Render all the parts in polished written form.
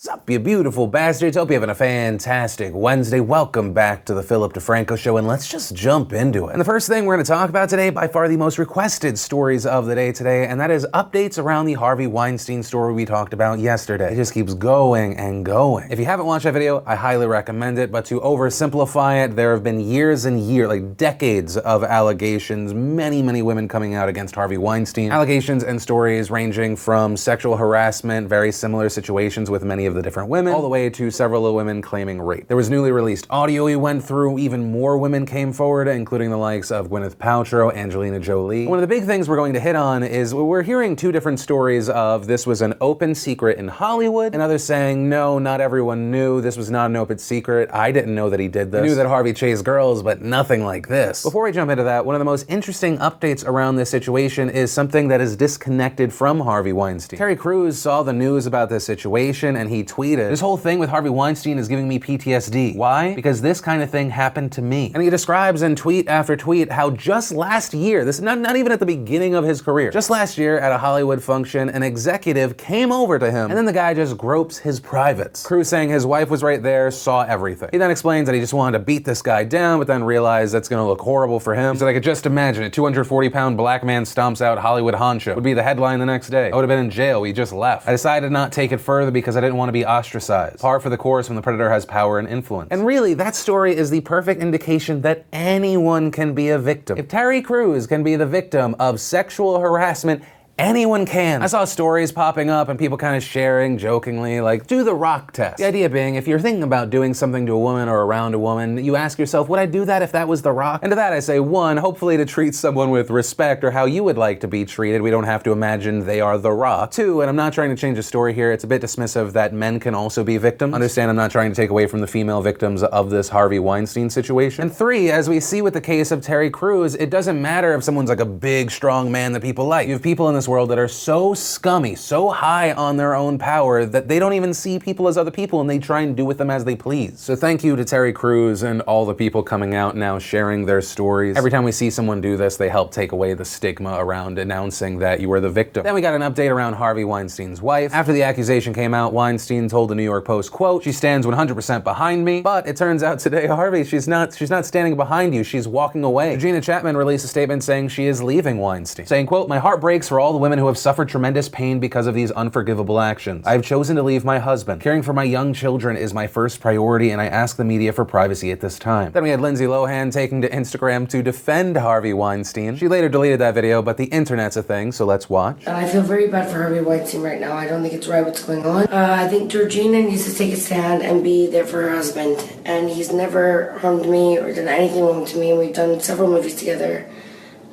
Sup, you beautiful bastards. Hope you're having a fantastic Wednesday. Welcome back to the Philip DeFranco Show, and let's just jump into it. And the first thing we're going to talk about today, by far the most requested stories of the day today, and that is updates around the Harvey Weinstein story we talked about yesterday. It just keeps going and going. If you haven't watched that video, I highly recommend it, but to oversimplify it, there have been years and years, like decades of allegations, many women coming out against Harvey Weinstein. Allegations and stories ranging from sexual harassment, very similar situations with many of the different women, all the way to several of the women claiming rape. There was newly released audio he went through, even more women came forward, including the likes of Gwyneth Paltrow, Angelina Jolie. One of the big things we're going to hit on is we're hearing two different stories of this was an open secret in Hollywood, and others saying, no, not everyone knew, this was not an open secret, I didn't know that he did this. I knew that Harvey chased girls, but nothing like this. Before we jump into that, one of the most interesting updates around this situation is something that is disconnected from Harvey Weinstein. Terry Crews saw the news about this situation, and he tweeted, "This whole thing with Harvey Weinstein is giving me PTSD. Why? Because this kind of thing happened to me." And he describes in tweet after tweet how just last year, this is not even at the beginning of his career, just last year at a Hollywood function, an executive came over to him, and then the guy just gropes his privates. Crews saying his wife was right there, saw everything. He then explains that he just wanted to beat this guy down, but then realized that's gonna look horrible for him. He said, "I could just imagine it. 240-pound black man stomps out Hollywood honcho. Would be the headline the next day. I would have been in jail. We just left. I decided to not take it further because I didn't want to be ostracized. Par for the course when the predator has power and influence." And really, that story is the perfect indication that anyone can be a victim. If Terry Crews can be the victim of sexual harassment, anyone can. I saw stories popping up and people kind of sharing jokingly, like, do the rock test. The idea being, if you're thinking about doing something to a woman or around a woman, you ask yourself, would I do that if that was the rock? And to that I say, one, hopefully to treat someone with respect or how you would like to be treated. We don't have to imagine they are the rock. Two, and I'm not trying to change the story here, it's a bit dismissive that men can also be victims. Understand I'm not trying to take away from the female victims of this Harvey Weinstein situation. And three, as we see with the case of Terry Crews, it doesn't matter if someone's like a big, strong man that people like. You have people in this world that are so scummy, so high on their own power that they don't even see people as other people and they try and do with them as they please. So thank you to Terry Crews and all the people coming out now sharing their stories. Every time we see someone do this, they help take away the stigma around announcing that you were the victim. Then we got an update around Harvey Weinstein's wife. After the accusation came out, Weinstein told the New York Post, quote, "She stands 100% behind me." But it turns out today, Harvey, she's not standing behind you, she's walking away. Georgina Chapman released a statement saying she is leaving Weinstein, saying, quote, "My heart breaks for all the women who have suffered tremendous pain because of these unforgivable actions. I have chosen to leave my husband. Caring for my young children is my first priority, and I ask the media for privacy at this time." Then we had Lindsay Lohan taking to Instagram to defend Harvey Weinstein. She later deleted that video, but the internet's a thing, so let's watch. I feel very bad for Harvey Weinstein right now. I don't think it's right what's going on. I think Georgina needs to take a stand and be there for her husband. And he's never harmed me or done anything wrong to me. We've done several movies together.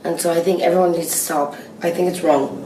And so I think everyone needs to stop. I think it's wrong.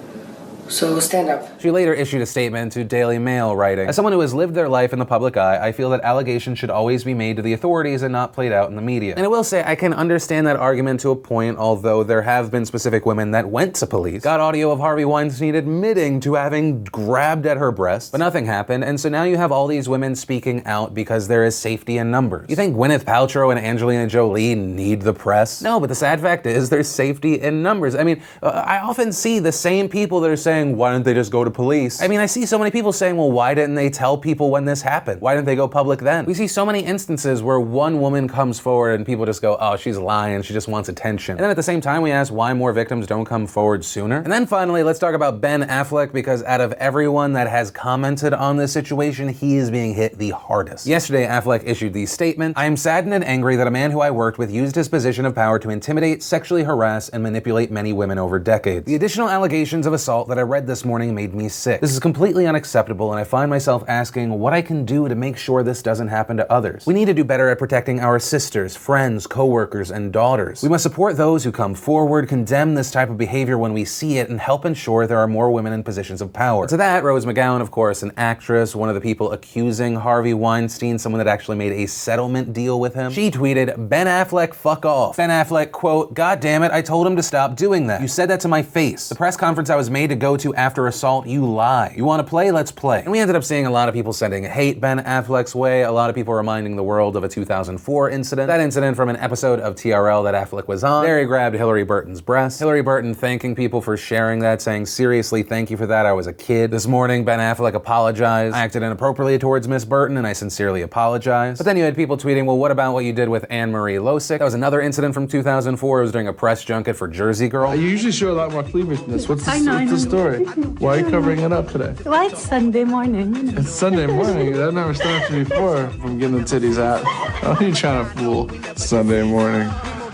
So stand up. She later issued a statement to Daily Mail writing, "As someone who has lived their life in the public eye, I feel that allegations should always be made to the authorities and not played out in the media." And I will say, I can understand that argument to a point, although there have been specific women that went to police, got audio of Harvey Weinstein admitting to having grabbed at her breast, but nothing happened, and so now you have all these women speaking out because there is safety in numbers. You think Gwyneth Paltrow and Angelina Jolie need the press? No, but the sad fact is there's safety in numbers. I mean, I often see the same people that are saying, why don't they just go to police? I mean, I see so many people saying, well, why didn't they tell people when this happened? Why didn't they go public then? We see so many instances where one woman comes forward and people just go, oh, she's lying, she just wants attention. And then at the same time, we ask why more victims don't come forward sooner. And then finally, let's talk about Ben Affleck, because out of everyone that has commented on this situation, he is being hit the hardest. Yesterday, Affleck issued the statement, "I am saddened and angry that a man who I worked with used his position of power to intimidate, sexually harass, and manipulate many women over decades. The additional allegations of assault that I read this morning made me sick. This is completely unacceptable, and I find myself asking what I can do to make sure this doesn't happen to others. We need to do better at protecting our sisters, friends, co-workers, and daughters. We must support those who come forward, condemn this type of behavior when we see it, and help ensure there are more women in positions of power." To that, Rose McGowan, of course, an actress, one of the people accusing Harvey Weinstein, someone that actually made a settlement deal with him, she tweeted, "Ben Affleck, fuck off." Ben Affleck, quote, "God damn it, I told him to stop doing that. You said that to my face. The press conference I was made to go go to after assault, you lie. You want to play? Let's play. And we ended up seeing a lot of people sending hate Ben Affleck's way, a lot of people reminding the world of a 2004 incident. That incident from an episode of TRL that Affleck was on. There he grabbed Hillary Burton's breast. Hillary Burton thanking people for sharing that, saying, seriously, thank you for that, I was a kid. This morning, Ben Affleck apologized. I acted inappropriately towards Miss Burton, and I sincerely apologize. But then you had people tweeting, well, what about what you did with Anne-Marie Losick? That was another incident from 2004. It was during a press junket for Jersey Girl. You usually show a lot more cleavage than this. What's the story? Why are you covering it up today? Well, it's Sunday morning. It's Sunday morning. That never stopped me before from getting the titties out. How are you trying to fool Sunday morning?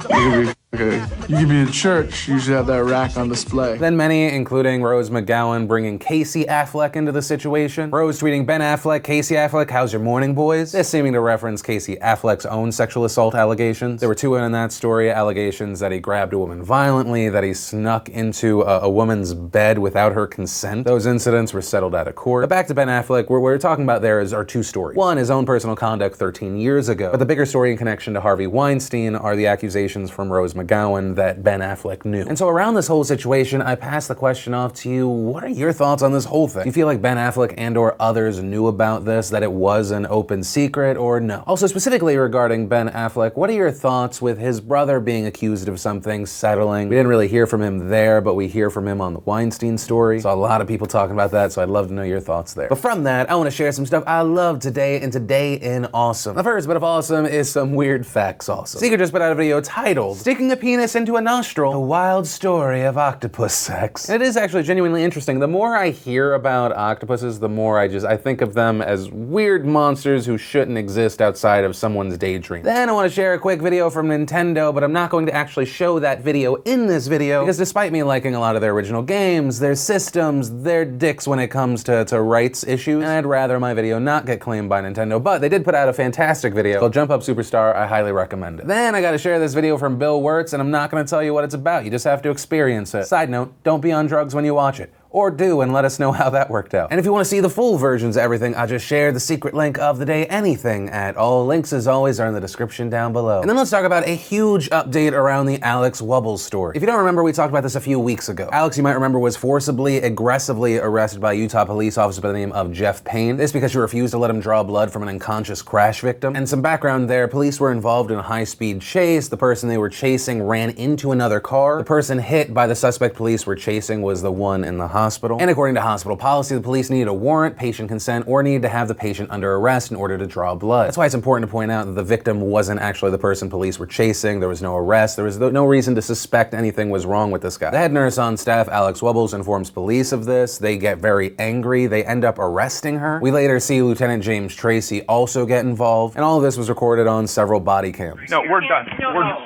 You could be in church, you usually have that rack on display. Then many, including Rose McGowan, bringing Casey Affleck into the situation. Rose tweeting, Ben Affleck, Casey Affleck, how's your morning, boys? This seeming to reference Casey Affleck's own sexual assault allegations. There were two in that story, allegations that he grabbed a woman violently, that he snuck into a woman's bed without her consent. Those incidents were settled out of court. But back to Ben Affleck, what we're talking about there are two stories. One, his own personal conduct 13 years ago, but the bigger story in connection to Harvey Weinstein are the accusations from Rose McGowan that Ben Affleck knew. And so around this whole situation, I pass the question off to you, what are your thoughts on this whole thing? Do you feel like Ben Affleck and or others knew about this, that it was an open secret, or no? Also, specifically regarding Ben Affleck, what are your thoughts with his brother being accused of something, settling? We didn't really hear from him there, but we hear from him on the Weinstein story. So a lot of people talking about that, so I'd love to know your thoughts there. But from that, I want to share some stuff I love today and Today in Awesome. The first bit of awesome is some weird facts awesome. Seeker just put out a video titled, Sticking a Penis into a Nostril, The Wild Story of Octopus Sex. And it is actually genuinely interesting. The more I hear about octopuses, the more I think of them as weird monsters who shouldn't exist outside of someone's daydream. Then I want to share a quick video from Nintendo, but I'm not going to actually show that video in this video, because despite me liking a lot of their original games, their systems, they're dicks when it comes to rights issues, and I'd rather my video not get claimed by Nintendo, but they did put out a fantastic video called Jump Up Superstar. I highly recommend it. Then I gotta share this video from Bill Wirtz, and I'm not gonna tell you what it's about. You just have to experience it. Side note, don't be on drugs when you watch it. Or do, and let us know how that worked out. And if you want to see the full versions of everything, I just shared the secret link of the day, anything at all. Links, as always, are in the description down below. And then let's talk about a huge update around the Alex Wubbels story. If you don't remember, we talked about this a few weeks ago. Alex, you might remember, was forcibly, aggressively arrested by a Utah police officer by the name of Jeff Payne. This because she refused to let him draw blood from an unconscious crash victim. And some background there, police were involved in a high-speed chase. The person they were chasing ran into another car. The person hit by the suspect police were chasing was the one in the hospital. And according to hospital policy, the police needed a warrant, patient consent, or needed to have the patient under arrest in order to draw blood. That's why it's important to point out that the victim wasn't actually the person police were chasing. There was no arrest. There was no reason to suspect anything was wrong with this guy. The head nurse on staff, Alex Wubbels, informs police of this. They get very angry. They end up arresting her. We later see Lieutenant James Tracy also get involved, and all of this was recorded on several body cams. No, we're done.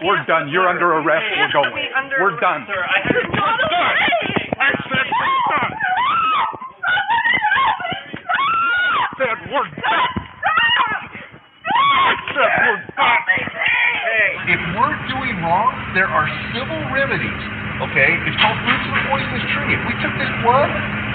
We're done. You're under arrest. We're going. We're done. Sir, I said we're done. If we're doing wrong, there are civil remedies, okay? It's called fruits of the poisonous tree. If we took this blood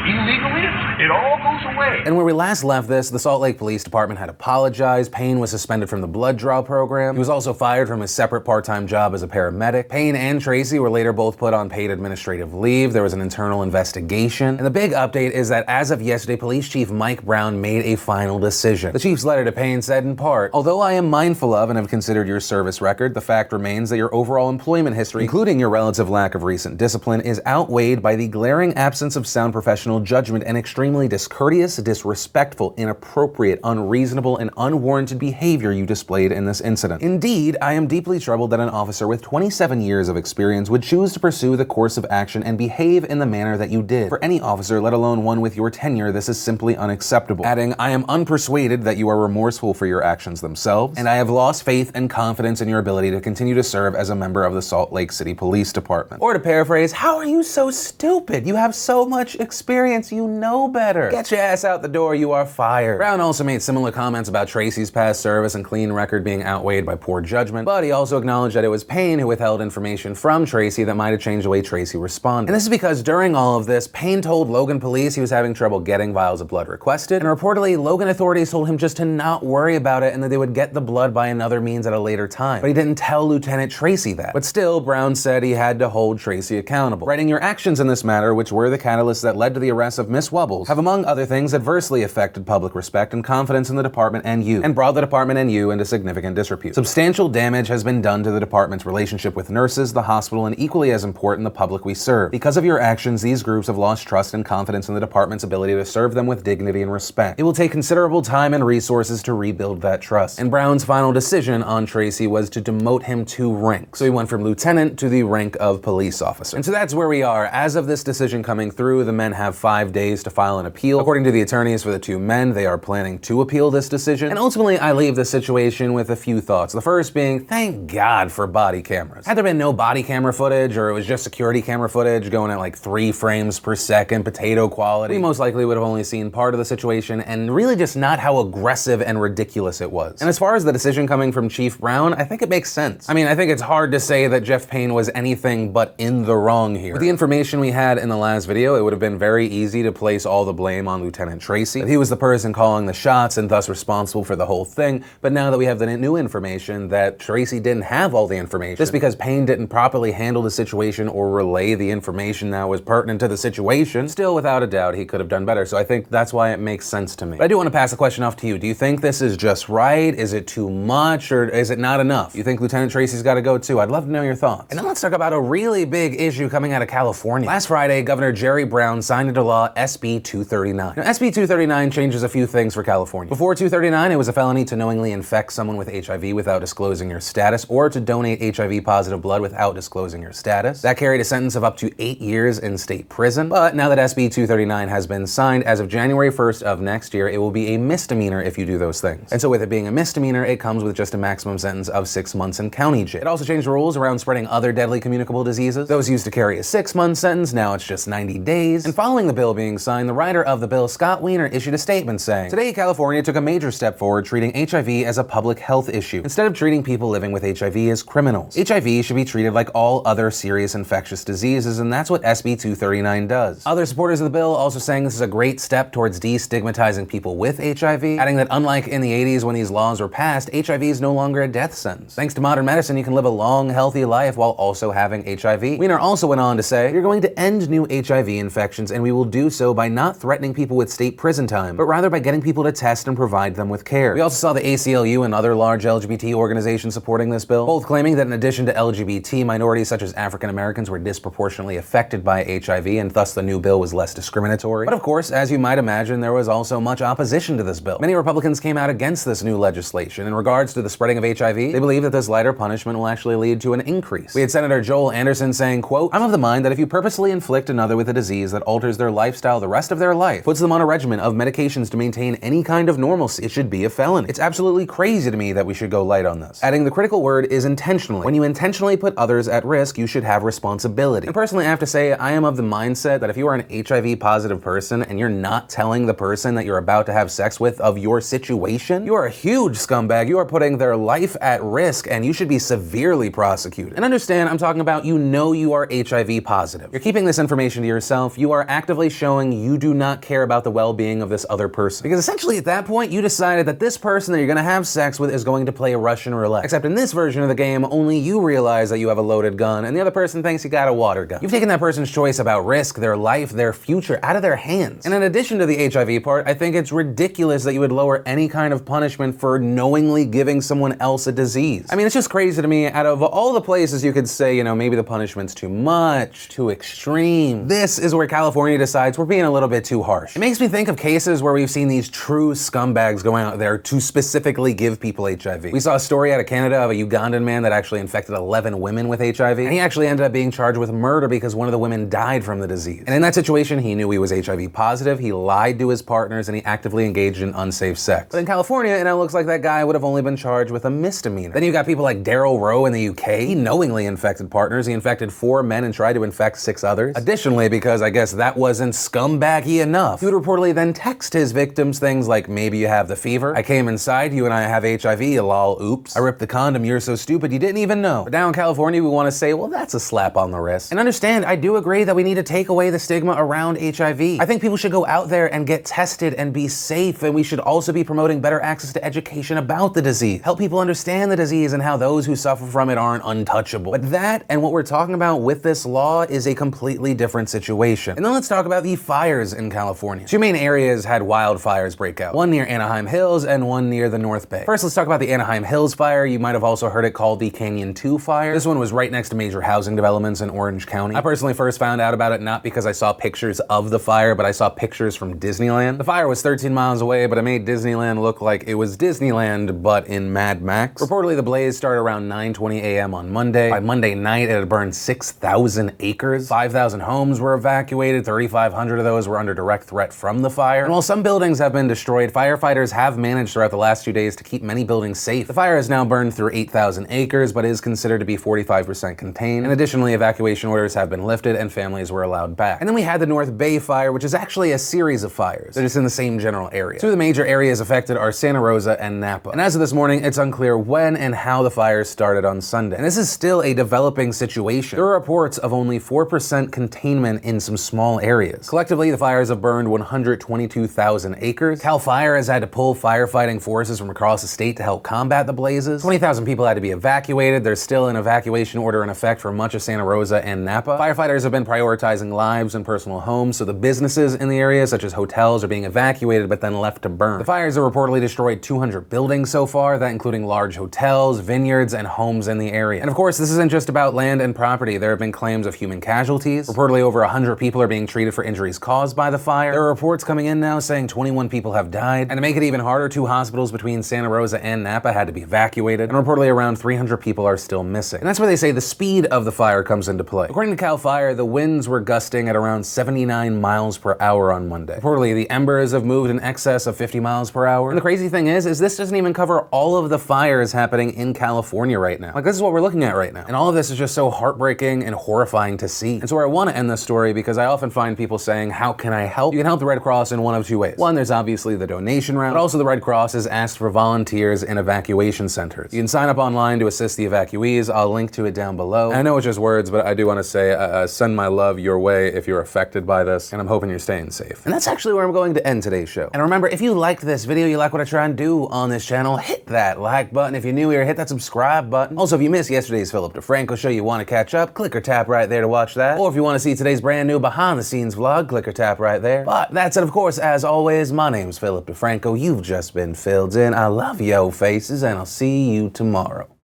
illegally, it all goes away. And where we last left this, the Salt Lake Police Department had apologized. Payne was suspended from the blood draw program. He was also fired from his separate part-time job as a paramedic. Payne and Tracy were later both put on paid administrative leave. There was an internal investigation. And the big update is that as of yesterday, Police Chief Mike Brown made a final decision. The chief's letter to Payne said in part, although I am mindful of and have considered your service record, the fact remains that your overall employment history, including your relative lack of recent discipline, is outweighed by the glaring absence of sound professional judgment and extremely discourteous, disrespectful, inappropriate, unreasonable, and unwarranted behavior you displayed in this incident. Indeed, I am deeply troubled that an officer with 27 years of experience would choose to pursue the course of action and behave in the manner that you did. For any officer, let alone one with your tenure, this is simply unacceptable. Adding, I am unpersuaded that you are remorseful for your actions themselves, and I have lost faith and confidence in your ability to continue to serve as a member of the Salt Lake City Police Department. Or to paraphrase, how are you so stupid? You have so much experience. experience, you know better. Get your ass out the door, you are fired. Brown also made similar comments about Tracy's past service and clean record being outweighed by poor judgment, but he also acknowledged that it was Payne who withheld information from Tracy that might have changed the way Tracy responded. And this is because during all of this, Payne told Logan police he was having trouble getting vials of blood requested, and reportedly Logan authorities told him just to not worry about it and that they would get the blood by another means at a later time. But he didn't tell Lieutenant Tracy that. But still, Brown said he had to hold Tracy accountable, writing, "Your actions in this matter, which were the catalysts that led to the arrest of Miss Wubbles, have among other things adversely affected public respect and confidence in the department and you, and brought the department and you into significant disrepute. Substantial damage has been done to the department's relationship with nurses, the hospital, and equally as important, the public we serve. Because of your actions, these groups have lost trust and confidence in the department's ability to serve them with dignity and respect. It will take considerable time and resources to rebuild that trust." And Brown's final decision on Tracy was to demote him 2 ranks. So he went from lieutenant to the rank of police officer. And so that's where we are. As of this decision coming through, the men have 5 days to file an appeal. According to the attorneys for the 2 men, they are planning to appeal this decision. And ultimately, I leave the situation with a few thoughts. The first being, thank God for body cameras. Had there been no body camera footage, or it was just security camera footage going at like 3 frames per second, potato quality, we most likely would have only seen part of the situation and really just not how aggressive and ridiculous it was. And as far as the decision coming from Chief Brown, I think it makes sense. I mean, I think it's hard to say that Jeff Payne was anything but in the wrong here. With the information we had in the last video, it would have been very easy to place all the blame on Lieutenant Tracy. That he was the person calling the shots and thus responsible for the whole thing. But now that we have the new information that Tracy didn't have all the information, just because Payne didn't properly handle the situation or relay the information that was pertinent to the situation, still without a doubt he could have done better. So I think that's why it makes sense to me. But I do want to pass the question off to you. Do you think this is just right? Is it too much, or is it not enough? You think Lieutenant Tracy's got to go too? I'd love to know your thoughts. And then let's talk about a really big issue coming out of California. Last Friday, Governor Jerry Brown signed into law SB 239. Now, SB 239 changes a few things for California. Before 239, it was a felony to knowingly infect someone with HIV without disclosing your status, or to donate HIV-positive blood without disclosing your status. That carried a sentence of up to 8 years in state prison. But now that SB 239 has been signed, as of January 1st of next year, it will be a misdemeanor if you do those things. And so with it being a misdemeanor, it comes with just a maximum sentence of 6 months in county jail. It also changed the rules around spreading other deadly communicable diseases. Those used to carry a 6-month sentence, now it's just 90 days. And following the bill being signed, the writer of the bill, Scott Wiener, issued a statement saying, "Today, California took a major step forward treating HIV as a public health issue, instead of treating people living with HIV as criminals. HIV should be treated like all other serious infectious diseases, and that's what SB 239 does." Other supporters of the bill also saying this is a great step towards destigmatizing people with HIV, adding that unlike in the 80s when these laws were passed, HIV is no longer a death sentence. Thanks to modern medicine, you can live a long, healthy life while also having HIV. Wiener also went on to say, "You're going to end new HIV infections, and we will do so by not threatening people with state prison time, but rather by getting people to test and provide them with care." We also saw the ACLU and other large LGBT organizations supporting this bill, both claiming that in addition to LGBT, minorities such as African Americans were disproportionately affected by HIV, and thus the new bill was less discriminatory. But of course, as you might imagine, there was also much opposition to this bill. Many Republicans came out against this new legislation. In regards to the spreading of HIV, they believe that this lighter punishment will actually lead to an increase. We had Senator Joel Anderson saying, quote, "I'm of the mind that if you purposely inflict another with a disease that alters their lifestyle the rest of their life, puts them on a regimen of medications to maintain any kind of normalcy, it should be a felony. It's absolutely crazy to me that we should go light on this." Adding, the critical word is intentionally. When you intentionally put others at risk, you should have responsibility. And personally, I have to say, I am of the mindset that if you are an HIV positive person and you're not telling the person that you're about to have sex with of your situation, you are a huge scumbag. You are putting their life at risk, and you should be severely prosecuted. And understand, I'm talking about you are HIV positive. You're keeping this information to yourself. You are actively showing you do not care about the well-being of this other person. Because essentially at that point, you decided that this person that you're gonna have sex with is going to play Russian roulette. Except in this version of the game, only you realize that you have a loaded gun, and the other person thinks you got a water gun. You've taken that person's choice about risk, their life, their future out of their hands. And in addition to the HIV part, I think it's ridiculous that you would lower any kind of punishment for knowingly giving someone else a disease. I mean, it's just crazy to me. Out of all the places you could say, maybe the punishment's too much, too extreme, this is where California decides we're being a little bit too harsh. It makes me think of cases where we've seen these true scumbags going out there to specifically give people HIV. We saw a story out of Canada of a Ugandan man that actually infected 11 women with HIV, and he actually ended up being charged with murder because one of the women died from the disease. And in that situation, he knew he was HIV positive, he lied to his partners, and he actively engaged in unsafe sex. But in California, it now looks like that guy would have only been charged with a misdemeanor. Then you got people like Daryl Rowe in the UK. He knowingly infected partners. He infected 4 men and tried to infect 6 others. Additionally, because I guess that wasn't scumbaggy enough, he would reportedly then text his victims things like, maybe you have the fever, I came inside you and I have HIV, lol, oops, I ripped the condom, you're so stupid you didn't even know. But down in California, we want to say, well, that's a slap on the wrist. And understand, I do agree that we need to take away the stigma around HIV. I think people should go out there and get tested and be safe, and we should also be promoting better access to education about the disease. Help people understand the disease and how those who suffer from it aren't untouchable. But that and what we're talking about with this law is a completely different situation. And then let's talk about the fires in California. Two main areas had wildfires break out, one near Anaheim Hills and one near the North Bay. First, let's talk about the Anaheim Hills fire. You might have also heard it called the Canyon 2 fire. This one was right next to major housing developments in Orange County. I personally first found out about it not because I saw pictures of the fire, but I saw pictures from Disneyland. The fire was 13 miles away, but it made Disneyland look like it was Disneyland, but in Mad Max. Reportedly, the blaze started around 9:20 a.m. on Monday. By Monday night, it had burned 6,000 acres. 5,000 homes were evacuated. 3,500 of those were under direct threat from the fire. And while some buildings have been destroyed, firefighters have managed throughout the last 2 days to keep many buildings safe. The fire has now burned through 8,000 acres, but is considered to be 45% contained. And additionally, evacuation orders have been lifted and families were allowed back. And then we had the North Bay fire, which is actually a series of fires. They're just in the same general area. Two of the major areas affected are Santa Rosa and Napa. And as of this morning, it's unclear when and how the fires started on Sunday. And this is still a developing situation. There are reports of only 4% containment in some small areas. Collectively, the fires have burned 122,000 acres. CAL FIRE has had to pull firefighting forces from across the state to help combat the blazes. 20,000 people had to be evacuated. There's still an evacuation order in effect for much of Santa Rosa and Napa. Firefighters have been prioritizing lives and personal homes, so the businesses in the area, such as hotels, are being evacuated but then left to burn. The fires have reportedly destroyed 200 buildings so far, that including large hotels, vineyards, and homes in the area. And of course, this isn't just about land and property. There have been claims of human casualties. Reportedly, over 100 people are being treated for injuries caused by the fire. There are reports coming in now saying 21 people have died. And to make it even harder, 2 hospitals between Santa Rosa and Napa had to be evacuated. And reportedly, around 300 people are still missing. And that's where they say the speed of the fire comes into play. According to CAL FIRE, the winds were gusting at around 79 miles per hour on Monday. Reportedly, the embers have moved in excess of 50 miles per hour. And the crazy thing is this doesn't even cover all of the fires happening in California right now. Like, this is what we're looking at right now. And all of this is just so heartbreaking and horrifying to see. And so I want to end this story because I often find people saying, how can I help? You can help the Red Cross in one of 2 ways. One, there's obviously the donation route, but also the Red Cross has asked for volunteers in evacuation centers. You can sign up online to assist the evacuees. I'll link to it down below. And I know it's just words, but I do want to say send my love your way if you're affected by this, and I'm hoping you're staying safe. And that's actually where I'm going to end today's show. And remember, if you liked this video, you like what I try and do on this channel, hit that like button. If you're new here, hit that subscribe button. Also, if you missed yesterday's Philip DeFranco show, you want to catch up, click or tap right there to watch that. Or if you want to see today's brand new behind the scenes vlog, click or tap right there. But that's it, of course, as always, my name's Philip DeFranco. You've just been filled in. I love yo faces, and I'll see you tomorrow.